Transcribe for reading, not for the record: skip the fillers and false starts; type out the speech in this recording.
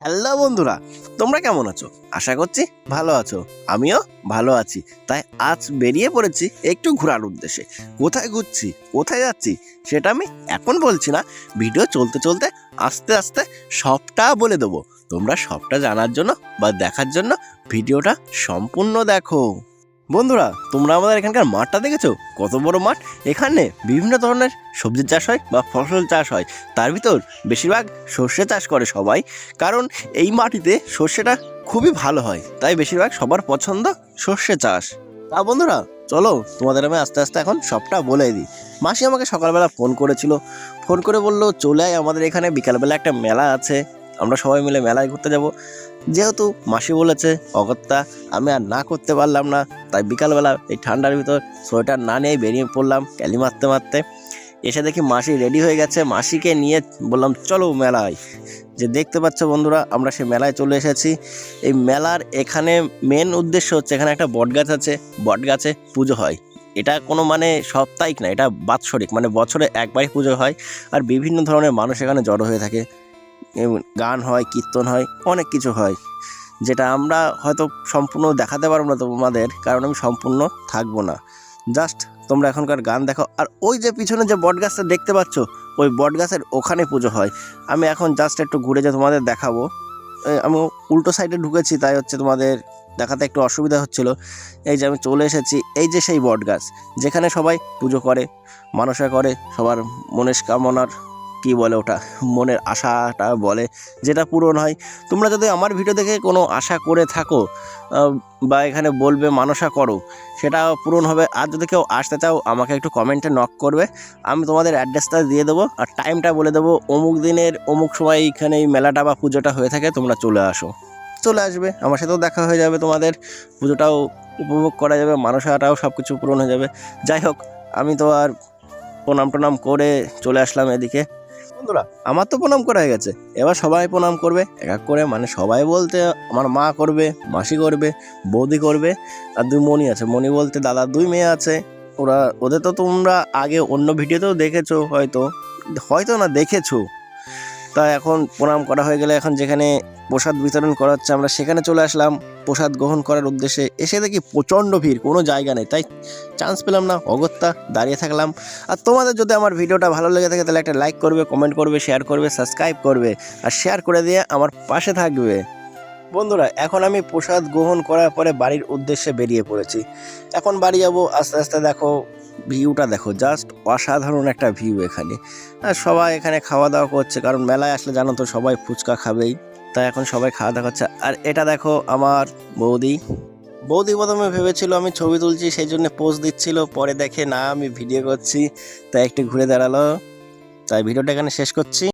Hello বন্ধুরা, তোমরা কেমন আছো? আশা করছি ভালো আছো। আমিও ভালো আছি। তাই আজ বেরিয়ে পড়েছি একটু ঘোরার উদ্দেশ্যে। কোথায় ঘুরছি, কোথায় যাচ্ছি সেটা আমি এখন বলছি না। ভিডিও চলতে চলতে আস্তে আস্তে সবটা বলে দেবো। তোমরা সবটা জানার জন্য বা দেখার জন্য ভিডিওটা সম্পূর্ণ দেখো। বন্ধুরা, তোমরা আমাদের এখানকার মাঠটা দেখেছো? কত বড় মাঠ! এখানে বিভিন্ন ধরনের সবজি চাষ হয় বা ফসল চাষ হয়। তার ভিতর বেশিরভাগ সর্ষে চাষ করে সবাই, কারণ এই মাটিতে সর্ষেটা খুবই ভালো হয়। তাই বেশিরভাগ সবার পছন্দ সর্ষে চাষ। তা বন্ধুরা, চলো তোমাদের আমি আস্তে আস্তে এখন সবটা বলে দিই। মাসি আমাকে সকালবেলা ফোন করেছিল। ফোন করে বললো চলে আয়, আমাদের এখানে বিকালবেলা একটা মেলা আছে, আমরা সবাই মিলে মেলায় ঘুরতে যাব। যেহেতু মাসি বলেছে অগত্যা আমি আর না করতে পারলাম না। তাই বিকালবেলা এই ঠান্ডার ভিতর সোয়েটার না নিয়েই বেরিয়ে পড়লাম ক্যালি মারতে মারতে। এসে দেখি মাসি রেডি হয়ে গেছে। মাসিকে নিয়ে বললাম চলো মেলায়। যে দেখতে পাচ্ছ বন্ধুরা, আমরা সেই মেলায় চলে এসেছি। এই মেলার এখানে মেন উদ্দেশ্য হচ্ছে, এখানে একটা বটগাছ আছে, বটগাছে পুজো হয়। এটা কোনো মানে সাপ্তাহিক না, এটা বাৎসরিক, মানে বছরে একবারই পুজো হয়। আর বিভিন্ন ধরনের মানুষ এখানে জড়ো হয়ে থাকে। গান হয়, কীর্তন হয়, অনেক কিছু হয়, যেটা আমরা হয়তো সম্পূর্ণ দেখাতে পারবো না তোমাদের, কারণ আমি সম্পূর্ণ থাকবো না। জাস্ট তোমরা এখনকার গান দেখো। আর ওই যে পিছনে যে বট গাছটা দেখতে পাচ্ছ, ওই বট গাছের ওখানে পুজো হয়। আমি এখন জাস্ট একটু ঘুরে যে তোমাদের দেখাবো। আমি উল্টো সাইডে ঢুকেছি, তাই হচ্ছে তোমাদের দেখাতে একটু অসুবিধা হচ্ছিল। এই যে আমি চলে এসেছি, এই যে সেই বট গাছ যেখানে সবাই পুজো করে, মানসা করে, সবার মনস্কামনার কি বলে ওটা, মনের আশাটা বলে, যেটা পূরণ হয়। তোমরা যদি আমার ভিডিও দেখে কোনো আশা করে থাকো বা এখানে বলবে মানসা করো, সেটা পূরণ হবে। আর যদি কেউ আসতে চাও আমাকে একটু কমেন্টে নক করবে, আমি তোমাদের অ্যাড্রেসটা দিয়ে দেবো আর টাইমটা বলে দেবো। অমুক দিনের অমুক সময় এইখানে এই মেলাটা বা পুজোটা হয়ে থাকে, তোমরা চলে আসবে, আমার সাথেও দেখা হয়ে যাবে, তোমাদের পুজোটাও উপভোগ করা যাবে, মানসাটাও সব কিছু পূরণ হয়ে যাবে। যাই হোক, আমি তো আর প্রণাম টনাম করে চলে আসলাম এদিকে। বন্ধুরা, আমার তো প্রণাম করা হয়ে গেছে, এবার সবাই প্রণাম করবে এক এক করে। মানে সবাই বলতে আমার মা করবে, মাসি করবে, বৌদি করবে, আর দুই মণি আছে। মণি বলতে দাদা দুই মেয়ে আছে। ওদের তো তোমরা আগে অন্য ভিডিওতেও দেখেছো, হয়তো না দেখেছো। তা এখন প্রণাম করা হয়ে গেলে এখন যেখানে প্রসাদ বিতরণ করা হচ্ছে, আমরা সেখানে চলে আসলাম প্রসাদ গ্রহণ করার উদ্দেশ্যে। এসে দেখি প্রচণ্ড ভিড়, কোনো জায়গা নেই, তাই চান্স পেলাম না, অগত্যা দাঁড়িয়ে থাকলাম। আর তোমাদের যদি আমার ভিডিওটা ভালো লেগে থাকে তাহলে একটা লাইক করবে, কমেন্ট করবে, শেয়ার করবে, সাবস্ক্রাইব করবে, আর শেয়ার করে দিয়ে আমার পাশে থাকবে। বন্ধুরা, এখন আমি প্রসাদ গ্রহণ করার পরে বাড়ির উদ্দেশ্যে বেরিয়ে পড়েছি। এখন বাড়ি যাবো আস্তে আস্তে। দেখো ভিউটা দেখো, জাস্ট অসাধারণ একটা ভিউ এখানে। আর সবাই এখানে খাওয়া দাওয়া করছে, কারণ মেলায় আসলে জানো তো সবাই ফুচকা খাবেই। তাই এখন সবাই খাওয়া দাওয়া করছে। আর এটা দেখো আমার বৌদি। বৌদি প্রথমে ভেবেছিল আমি ছবি তুলছি, সেই জন্য পোজ দিচ্ছিল, পরে দেখে না আমি ভিডিও করছি, তাই একটু ঘুরে দাঁড়ালো। তাই ভিডিওটা এখানে শেষ করছি।